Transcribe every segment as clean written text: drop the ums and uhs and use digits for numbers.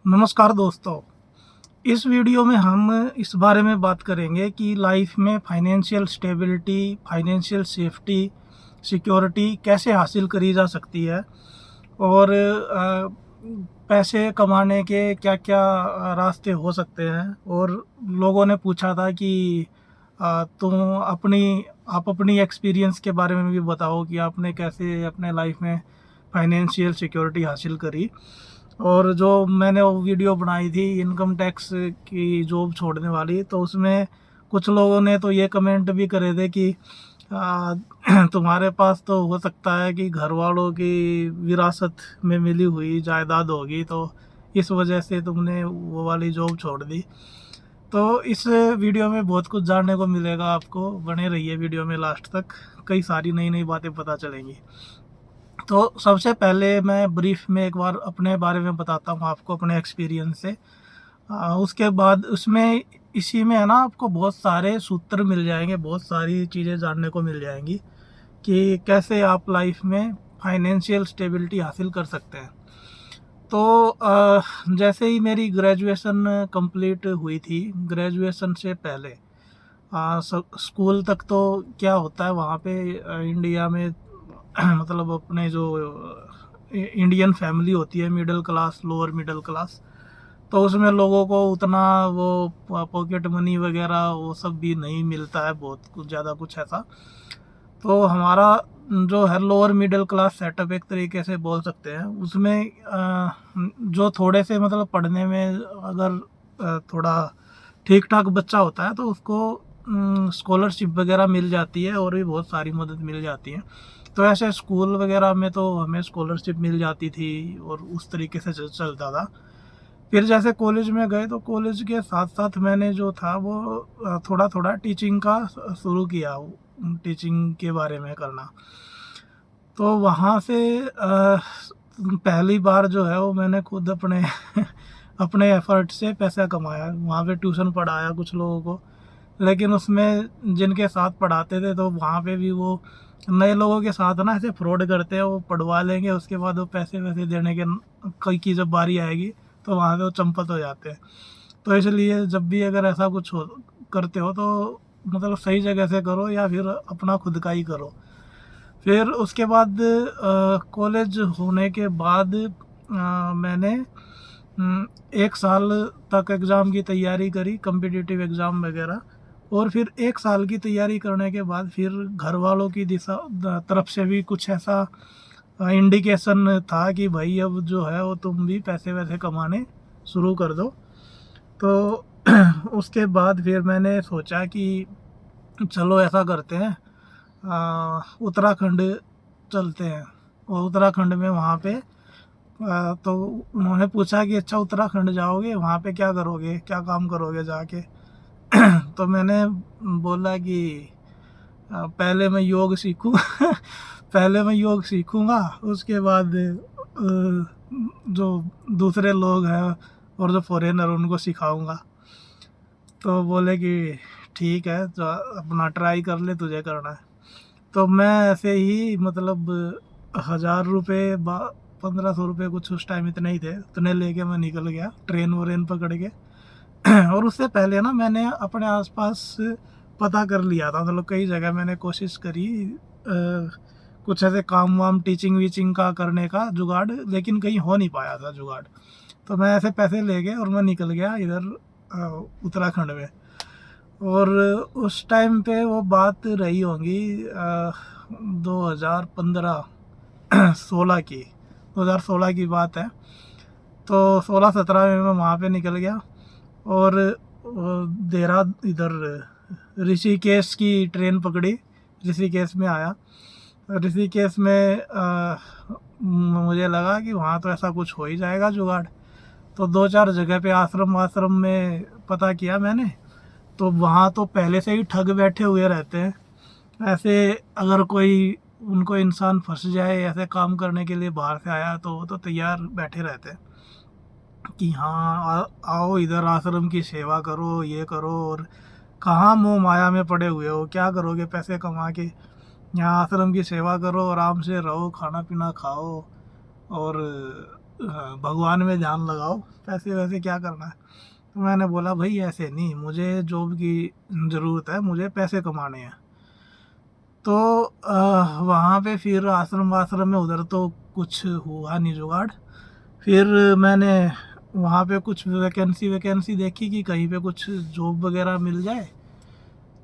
नमस्कार दोस्तों। इस वीडियो में हम इस बारे में बात करेंगे कि लाइफ में financial stability, financial safety, security कैसे हासिल करी जा सकती है और पैसे कमाने के क्या-क्या रास्ते हो सकते हैं। और लोगों ने पूछा था कि तुम आप अपनी एक्सपीरियंस के बारे में भी बताओ कि आपने कैसे अपने लाइफ में फाइनेंशियल सिक्योरिटी हासिल करी। और जो मैंने वो वीडियो बनाई थी इनकम टैक्स की जॉब छोड़ने वाली, तो उसमें कुछ लोगों ने तो ये कमेंट भी करे थे कि आ, तुम्हारे पास तो हो सकता है कि घर वालों की विरासत में मिली हुई जायदाद होगी, तो इस वजह से तुमने वो वाली जॉब छोड़ दी। तो इस वीडियो में बहुत कुछ जानने को मिलेगा आपको, बने रहिए वीडियो में लास्ट तक, कई सारी नई नई बातें पता चलेंगी। तो सबसे पहले मैं ब्रीफ में एक बार अपने बारे में बताता हूँ आपको, अपने एक्सपीरियंस से। उसके बाद उसमें इसी में है ना, आपको बहुत सारे सूत्र मिल जाएंगे, बहुत सारी चीज़ें जानने को मिल जाएंगी कि कैसे आप लाइफ में फाइनेंशियल स्टेबिलिटी हासिल कर सकते हैं। तो जैसे ही मेरी ग्रेजुएशन कंप्लीट हुई थी, ग्रेजुएशन से पहले स्कूल तक तो क्या होता है वहाँ पे इंडिया में मतलब अपने जो इंडियन फैमिली होती है, middle class, lower middle class, तो उसमें लोगों को उतना वो पॉकेट मनी वगैरह वो सब भी नहीं मिलता है, बहुत कुछ ज़्यादा कुछ ऐसा। तो हमारा जो है लोअर मिडिल क्लास सेटअप एक तरीके से बोल सकते हैं, उसमें जो थोड़े से मतलब पढ़ने में अगर थोड़ा ठीक ठाक बच्चा होता है तो उसको स्कॉलरशिप वगैरह मिल जाती है और भी बहुत सारी मदद मिल जाती है। तो ऐसे स्कूल वगैरह में तो हमें स्कॉलरशिप मिल जाती थी और उस तरीके से चलता था। फिर जैसे कॉलेज में गए तो कॉलेज के साथ साथ मैंने जो था वो थोड़ा थोड़ा टीचिंग का शुरू किया, टीचिंग के बारे में करना। तो वहाँ से पहली बार जो है वो मैंने खुद अपने अपने एफर्ट से पैसा कमाया, वहाँ पे ट्यूशन पढ़ाया कुछ लोगों को। लेकिन उसमें जिनके साथ पढ़ाते थे तो वहाँ पे भी वो नए लोगों के साथ ना ऐसे फ्रॉड करते हैं, वो पढ़वा लेंगे, उसके बाद वो पैसे वैसे देने के कई की जब बारी आएगी तो वहाँ पे वो चंपत हो जाते हैं। तो इसलिए जब भी अगर ऐसा कुछ हो करते हो तो मतलब सही जगह से करो या फिर अपना खुद का ही करो। फिर उसके बाद कॉलेज होने के बाद मैंने 1 साल तक एग्ज़ाम की तैयारी करी, कॉम्पिटिटिव एग्ज़ाम वगैरह। और फिर 1 साल की तैयारी करने के बाद फिर घर वालों की दिशा तरफ से भी कुछ ऐसा इंडिकेशन था कि भाई अब जो है वो तुम भी पैसे वैसे कमाने शुरू कर दो। तो उसके बाद फिर मैंने सोचा कि चलो ऐसा करते हैं, उत्तराखंड चलते हैं। और उत्तराखंड में वहाँ पे तो उन्होंने पूछा कि अच्छा उत्तराखंड जाओगे, वहाँ पे क्या करोगे, क्या काम करोगे जाके। तो मैंने बोला कि पहले मैं योग सीखूँ पहले मैं योग सीखूँगा, उसके बाद जो दूसरे लोग हैं और जो फॉरेनर उनको सिखाऊंगा। तो बोले कि ठीक है, तो अपना ट्राई कर ले, तुझे करना है। तो मैं ऐसे ही मतलब 1000 रुपये 1500 रुपये कुछ उस टाइम इतने ही थे, उतने लेके मैं निकल गया ट्रेन व्रेन पकड़ के। और उससे पहले ना मैंने अपने आसपास पता कर लिया था, मतलब कई जगह मैंने कोशिश करी कुछ ऐसे काम वाम टीचिंग वीचिंग का करने का जुगाड़, लेकिन कहीं हो नहीं पाया था जुगाड़। तो मैं ऐसे पैसे ले गए और मैं निकल गया इधर उत्तराखंड में। और उस टाइम पे वो बात रही होंगी 2015 16 की, 2016 की बात है। तो 16-17 में मैं वहाँ पे निकल गया और देहरा इधर ऋषिकेश की ट्रेन पकड़ी, ऋषिकेश में आया। ऋषिकेश में मुझे लगा कि वहाँ तो ऐसा कुछ हो ही जाएगा जुगाड़। तो 2-4 जगह पे आश्रम में पता किया मैंने, तो वहाँ तो पहले से ही ठग बैठे हुए रहते हैं। ऐसे अगर कोई उनको इंसान फंस जाए ऐसे काम करने के लिए बाहर से आया तो वो तो तैयार बैठे रहते हैं कि हाँ आओ इधर आश्रम की सेवा करो, ये करो। और कहाँ मोह माया में पड़े हुए हो, क्या करोगे पैसे कमा के। यहाँ आश्रम की सेवा करो, आराम से रहो, खाना पीना खाओ और भगवान में ध्यान लगाओ, पैसे वैसे क्या करना है। तो मैंने बोला भाई ऐसे नहीं, मुझे जॉब की ज़रूरत है, मुझे पैसे कमाने हैं। तो वहाँ पे फिर आश्रम वाश्रम में उधर तो कुछ हुआ नहीं जुगाड़। फिर मैंने वहाँ पे कुछ वैकेंसी देखी कि कहीं पे कुछ जॉब वगैरह मिल जाए।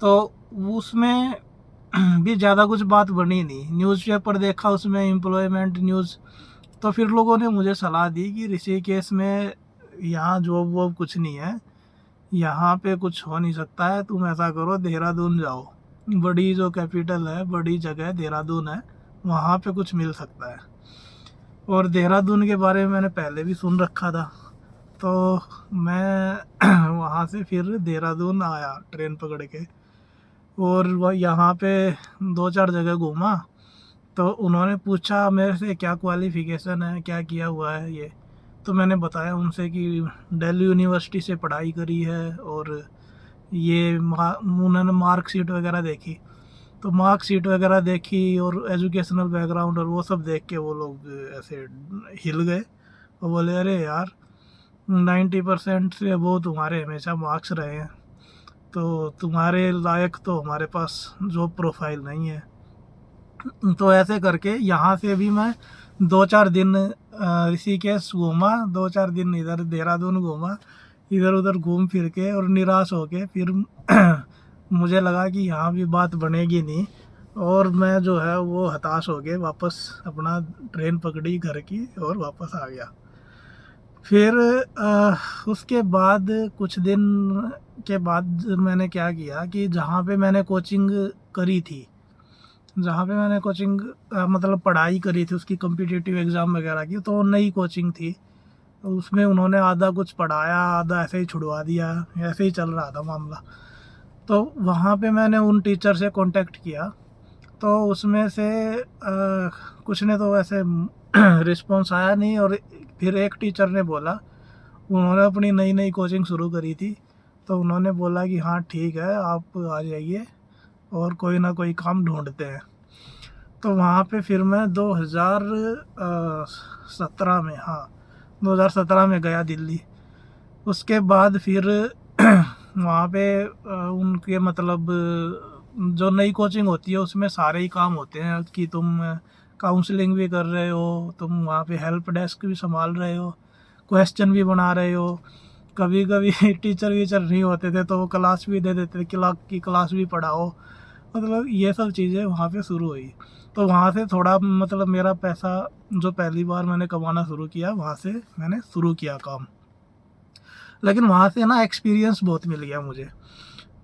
तो उसमें भी ज़्यादा कुछ बात बनी नहीं। न्यूज़पेपर देखा, उसमें एम्प्लॉयमेंट न्यूज़। तो फिर लोगों ने मुझे सलाह दी कि ऋषिकेश में यहाँ जॉब वॉब कुछ नहीं है, यहाँ पे कुछ हो नहीं सकता है, तुम ऐसा करो देहरादून जाओ, बड़ी जो कैपिटल है, बड़ी जगह देहरादून है, वहाँ पे कुछ मिल सकता है। और देहरादून के बारे में मैंने पहले भी सुन रखा था। तो मैं वहाँ से फिर देहरादून आया ट्रेन पकड़ के, और वह यहाँ पे 2-4 जगह घूमा। तो उन्होंने पूछा मेरे से क्या क्वालिफ़िकेशन है, क्या किया हुआ है ये। तो मैंने बताया उनसे कि दिल्ली यूनिवर्सिटी से पढ़ाई करी है, और ये उन्होंने मार्कशीट वगैरह देखी। तो मार्कशीट वगैरह देखी और एजुकेशनल बैकग्राउंड और वो सब देख के वो लोग ऐसे हिल गए और बोले अरे यार 90% से वो तुम्हारे हमेशा मार्क्स रहे हैं, तो तुम्हारे लायक तो हमारे पास जॉब प्रोफाइल नहीं है। तो ऐसे करके यहाँ से भी मैं 2-4 दिन ऋषिकेश घूमा, 2-4 दिन इधर देहरादून घूमा, इधर उधर घूम फिर के, और निराश हो के फिर मुझे लगा कि यहाँ भी बात बनेगी नहीं, और मैं जो है वो हताश हो के वापस अपना ट्रेन पकड़ी घर की और वापस आ गया। फिर उसके बाद कुछ दिन के बाद मैंने क्या किया कि जहाँ पे मैंने कोचिंग करी थी, जहाँ पे मैंने कोचिंग मतलब पढ़ाई करी थी उसकी कॉम्पिटिटिव एग्ज़ाम वगैरह की, तो नई कोचिंग थी। तो उसमें उन्होंने आधा कुछ पढ़ाया, आधा ऐसे ही छुड़वा दिया, ऐसे ही चल रहा था मामला। तो वहाँ पे मैंने उन टीचर से कांटेक्ट किया, तो उसमें से कुछ ने तो वैसे रिस्पॉन्स आया नहीं। और फिर एक टीचर ने बोला, उन्होंने अपनी नई नई कोचिंग शुरू करी थी, तो उन्होंने बोला कि हाँ ठीक है आप आ जाइए और कोई ना कोई काम ढूंढते हैं। तो वहाँ पे फिर मैं 2017 में, हाँ 2017 में गया दिल्ली। उसके बाद फिर वहाँ पे उनके मतलब जो नई कोचिंग होती है उसमें सारे ही काम होते हैं कि तुम काउंसलिंग भी कर रहे हो, तुम वहाँ पे हेल्प डेस्क भी संभाल रहे हो, क्वेश्चन भी बना रहे हो, कभी कभी टीचर वीचर नहीं होते थे तो वो क्लास भी दे देते थे, क्लास भी पढ़ाओ। मतलब ये सब चीज़ें वहाँ पे शुरू हुई। तो वहाँ से थोड़ा मतलब मेरा पैसा जो पहली बार मैंने कमाना शुरू किया, वहाँ से मैंने शुरू किया काम। लेकिन वहाँ से ना एक्सपीरियंस बहुत मिल गया मुझे,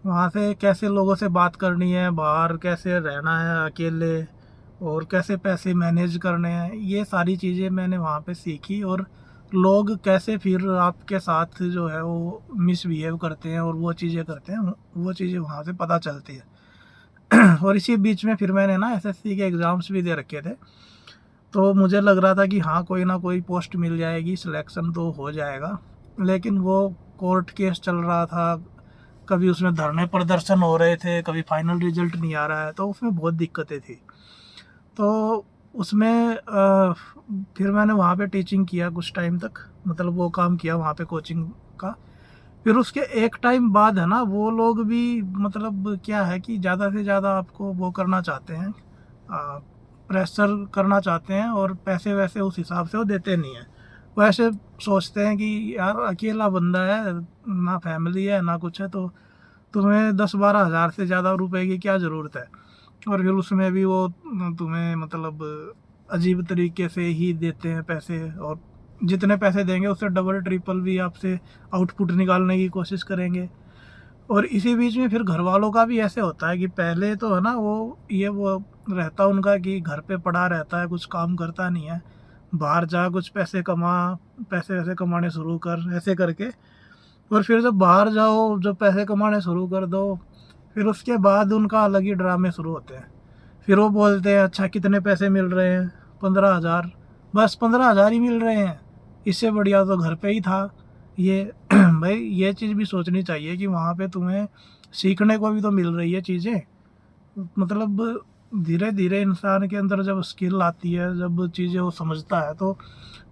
वहाँ से कैसे लोगों से बात करनी है, बाहर कैसे रहना है अकेले, और कैसे पैसे मैनेज करने हैं, ये सारी चीज़ें मैंने वहाँ पे सीखी। और लोग कैसे फिर आपके साथ जो है वो मिसबिहेव करते हैं और वो चीज़ें करते हैं, वो चीज़ें वहाँ से पता चलती है। और इसी बीच में फिर मैंने ना एसएससी के एग्ज़ाम्स भी दे रखे थे, तो मुझे लग रहा था कि हाँ कोई ना कोई पोस्ट मिल जाएगी, सिलेक्शन तो हो जाएगा। लेकिन वो कोर्ट केस चल रहा था, कभी उसमें धरने प्रदर्शन हो रहे थे, कभी फाइनल रिजल्ट नहीं आ रहा है, तो उसमें बहुत दिक्कतें थी। तो उसमें फिर मैंने वहाँ पे टीचिंग किया कुछ टाइम तक, मतलब वो काम किया वहाँ पे कोचिंग का। फिर उसके एक टाइम बाद है ना वो लोग भी मतलब क्या है कि ज़्यादा से ज़्यादा आपको वो करना चाहते हैं, प्रेशर करना चाहते हैं, और पैसे वैसे उस हिसाब से वो देते नहीं हैं। वो ऐसे सोचते हैं कि यार अकेला बंदा है, ना फैमिली है ना कुछ है, तो तुम्हें 10-12 हज़ार से ज़्यादा रुपए की क्या ज़रूरत है। और फिर उसमें भी वो तुम्हें मतलब अजीब तरीके से ही देते हैं पैसे, और जितने पैसे देंगे उससे डबल ट्रिपल भी आपसे आउटपुट निकालने की कोशिश करेंगे। और इसी बीच में फिर घर वालों का भी ऐसे होता है कि पहले तो है ना वो रहता उनका कि घर पे पड़ा रहता है, कुछ काम करता नहीं है, बाहर जा कुछ पैसे कमा, पैसे वैसे कमाने शुरू कर, ऐसे करके। और फिर जब बाहर जाओ, जब पैसे कमाने शुरू कर दो, फिर उसके बाद उनका अलग ही ड्रामे शुरू होते हैं। फिर वो बोलते हैं अच्छा कितने पैसे मिल रहे हैं, 15,000, बस 15,000 ही मिल रहे हैं, इससे बढ़िया तो घर पे ही था ये। भाई ये चीज़ भी सोचनी चाहिए कि वहाँ पे तुम्हें सीखने को भी तो मिल रही है चीज़ें। मतलब धीरे धीरे इंसान के अंदर जब स्किल आती है, जब चीज़ें वो समझता है, तो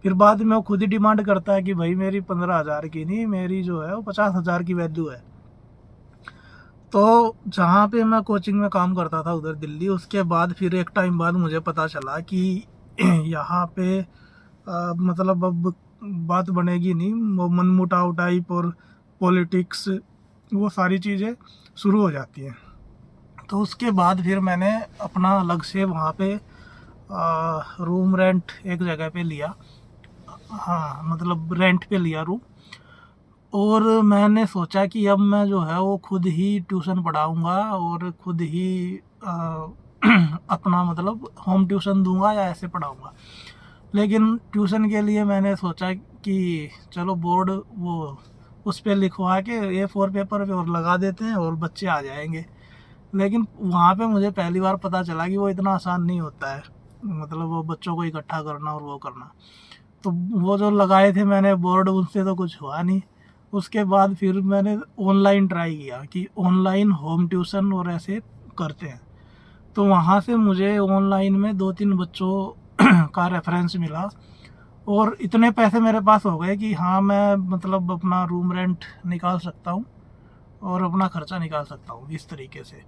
फिर बाद में वो खुद ही डिमांड करता है कि भाई मेरी 15,000 की नहीं, मेरी जो है वो 50,000 की वैल्यू है। तो जहाँ पे मैं कोचिंग में काम करता था उधर दिल्ली, उसके बाद फिर एक टाइम बाद मुझे पता चला कि यहाँ पे मतलब अब बात बनेगी नहीं, वो मनमुटाव टाइप और पॉलिटिक्स, वो सारी चीज़ें शुरू हो जाती हैं। तो उसके बाद फिर मैंने अपना अलग से वहाँ पे रूम रेंट एक जगह पे लिया, हाँ मतलब रेंट पे लिया रूम। और मैंने सोचा कि अब मैं जो है वो खुद ही ट्यूशन पढ़ाऊँगा और खुद ही अपना मतलब होम ट्यूशन दूंगा या ऐसे पढ़ाऊँगा। लेकिन ट्यूशन के लिए मैंने सोचा कि चलो बोर्ड वो उस पे लिखवा के A4 पेपर पे और लगा देते हैं और बच्चे आ जाएंगे। लेकिन वहाँ पे मुझे पहली बार पता चला कि वो इतना आसान नहीं होता है, मतलब वो बच्चों को इकट्ठा करना और वो करना। तो वो जो लगाए थे मैंने बोर्ड, उनसे तो कुछ हुआ नहीं। उसके बाद फिर मैंने ऑनलाइन ट्राई किया कि ऑनलाइन होम ट्यूशन और ऐसे करते हैं। तो वहाँ से मुझे ऑनलाइन में 2-3 बच्चों का रेफरेंस मिला और इतने पैसे मेरे पास हो गए कि हाँ मैं मतलब अपना रूम रेंट निकाल सकता हूँ और अपना खर्चा निकाल सकता हूँ इस तरीके से।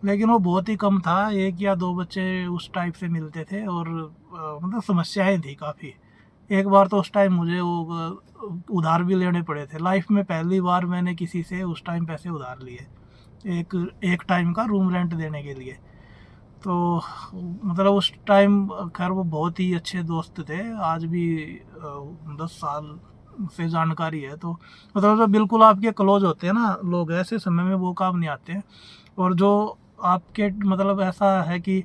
लेकिन वो बहुत ही कम था, 1 या 2 बच्चे उस टाइप से मिलते थे और मतलब समस्याएं थी काफ़ी। एक बार तो उस टाइम मुझे वो उधार भी लेने पड़े थे। लाइफ में पहली बार मैंने किसी से उस टाइम पैसे उधार लिए, एक एक टाइम का रूम रेंट देने के लिए। तो मतलब उस टाइम खैर वो बहुत ही अच्छे दोस्त थे, आज भी 10 साल से जानकारी है। तो मतलब जो बिल्कुल आपके क्लोज होते हैं ना लोग, ऐसे समय में वो काम नहीं आते हैं। और जो आपके मतलब ऐसा है कि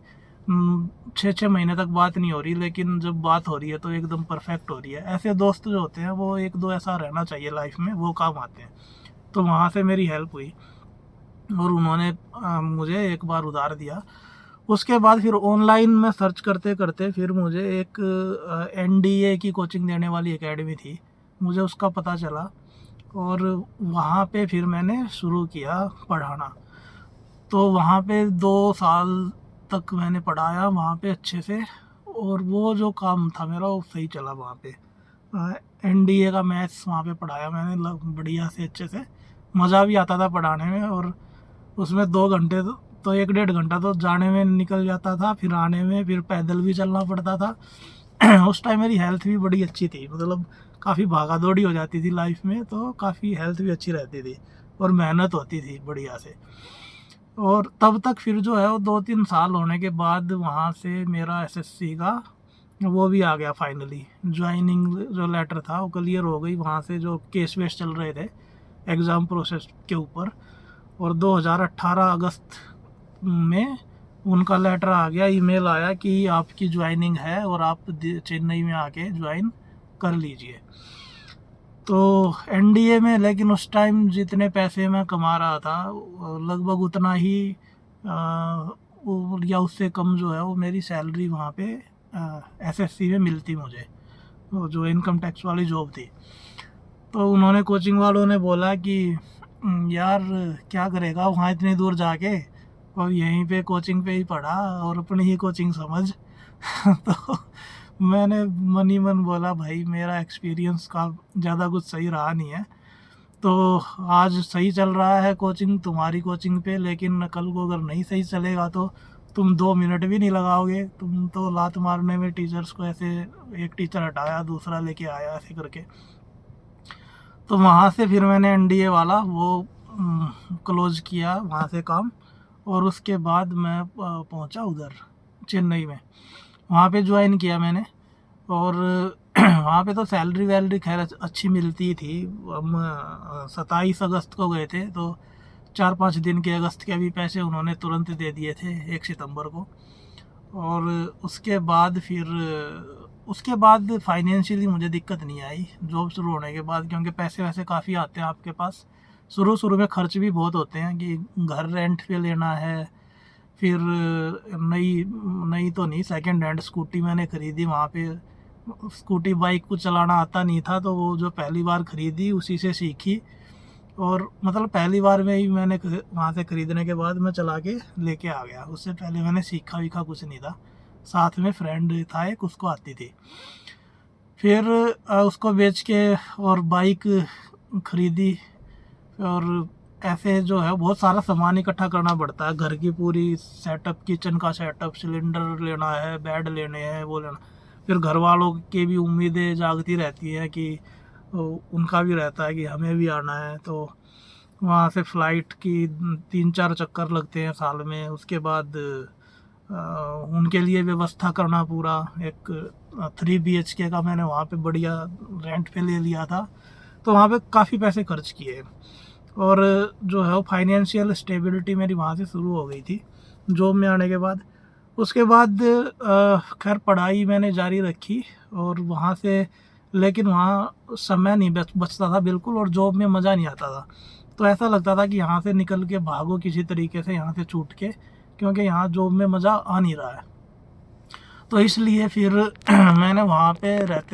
6-6 महीने तक बात नहीं हो रही, लेकिन जब बात हो रही है तो एकदम परफेक्ट हो रही है, ऐसे दोस्त जो होते हैं वो 1-2 ऐसा रहना चाहिए लाइफ में, वो काम आते हैं। तो वहाँ से मेरी हेल्प हुई और उन्होंने मुझे एक बार उधार दिया। उसके बाद फिर ऑनलाइन में सर्च करते करते फिर मुझे एक NDA की कोचिंग देने वाली एकेडमी थी, मुझे उसका पता चला और वहाँ पे फिर मैंने शुरू किया पढ़ाना। तो वहाँ पे 2 साल तक मैंने पढ़ाया वहाँ पे अच्छे से, और वो जो काम था मेरा वो सही चला वहाँ पे। NDA का मैथ्स वहाँ पे पढ़ाया मैंने बढ़िया से अच्छे से, मज़ा भी आता था पढ़ाने में। और उसमें 2 घंटे तो 1-1.5 घंटा तो जाने में निकल जाता था, फिर आने में फिर पैदल भी चलना पड़ता था। उस टाइम मेरी हेल्थ भी बड़ी अच्छी थी, मतलब काफ़ी भागा दौड़ी हो जाती थी लाइफ में, तो काफ़ी हेल्थ भी अच्छी रहती थी और मेहनत होती थी बढ़िया से। और तब तक फिर जो है वो 2-3 साल होने के बाद वहाँ से मेरा SSC का वो भी आ गया फाइनली, ज्वाइनिंग जो लेटर था वो क्लियर हो गई। वहाँ से जो केस वेस चल रहे थे एग्ज़ाम प्रोसेस के ऊपर, और 2018 अगस्त में उनका लेटर आ गया, ईमेल आया कि आपकी ज्वाइनिंग है और आप चेन्नई में आके ज्वाइन कर लीजिए। तो NDA में लेकिन उस टाइम जितने पैसे मैं कमा रहा था लगभग उतना ही या उससे कम जो है वो मेरी सैलरी वहाँ पे SSC में मिलती मुझे, वो जो इनकम टैक्स वाली जॉब थी। तो उन्होंने कोचिंग वालों ने बोला कि यार क्या करेगा वहाँ इतनी दूर जाके, और यहीं पे कोचिंग पे ही पढ़ा और अपनी ही कोचिंग समझ। तो मैंने मन ही मन बोला भाई मेरा एक्सपीरियंस का ज़्यादा कुछ सही रहा नहीं है, तो आज सही चल रहा है कोचिंग तुम्हारी कोचिंग पे, लेकिन कल को अगर नहीं सही चलेगा तो तुम 2 मिनट भी नहीं लगाओगे, तुम तो लात मारने में टीचर्स को ऐसे, एक टीचर हटाया दूसरा लेके आया ऐसे करके। तो वहाँ से फिर मैंने NDA वाला वो क्लोज़ किया वहाँ से काम, और उसके बाद मैं पहुँचा उधर चेन्नई में, वहाँ पे ज्वाइन किया मैंने। और वहाँ पे तो सैलरी वैलरी खैर अच्छी मिलती थी। हम 27 अगस्त को गए थे, तो 4-5 दिन के अगस्त के भी पैसे उन्होंने तुरंत दे दिए थे 1 सितंबर को। और उसके बाद फाइनेंशियली मुझे दिक्कत नहीं आई जॉब शुरू होने के बाद, क्योंकि पैसे वैसे काफ़ी आते हैं आपके पास। शुरू शुरू में खर्च भी बहुत होते हैं कि घर रेंट पे लेना है, फिर नई नई तो नहीं, सेकंड हैंड स्कूटी मैंने ख़रीदी वहाँ पे। स्कूटी बाइक को चलाना आता नहीं था, तो वो जो पहली बार ख़रीदी उसी से सीखी और मतलब पहली बार में ही मैंने वहाँ से ख़रीदने के बाद मैं चला के लेके आ गया। उससे पहले मैंने सीखा वीखा कुछ नहीं था। साथ में फ्रेंड था एक, उसको आती थी। फिर उसको बेच के और बाइक ख़रीदी। और ऐसे जो है बहुत सारा सामान इकट्ठा करना पड़ता है, घर की पूरी सेटअप, किचन का सेटअप, सिलेंडर लेना है, बेड लेने हैं, वो लेना। फिर घर वालों की भी उम्मीदें जागती रहती हैं कि उनका भी रहता है कि हमें भी आना है। तो वहाँ से फ़्लाइट की 3-4 चक्कर लगते हैं साल में। उसके बाद उनके लिए व्यवस्था करना पूरा। एक 3 BHK का मैंने वहाँ पे बढ़िया रेंट पे ले लिया था, तो वहाँ पे काफ़ी पैसे खर्च किए। और जो है वो फाइनेंशियल स्टेबिलिटी मेरी वहाँ से शुरू हो गई थी जॉब में आने के बाद। उसके बाद खैर पढ़ाई मैंने जारी रखी और वहाँ से, लेकिन वहाँ समय नहीं बचता था बिल्कुल, और जॉब में मज़ा नहीं आता था। तो ऐसा लगता था कि यहाँ से निकल के भागो किसी तरीके से, यहाँ से छूट के, क्योंकि यहाँ जॉब में मज़ा आ नहीं रहा है। तो इसलिए फिर मैंने वहाँ पे रहते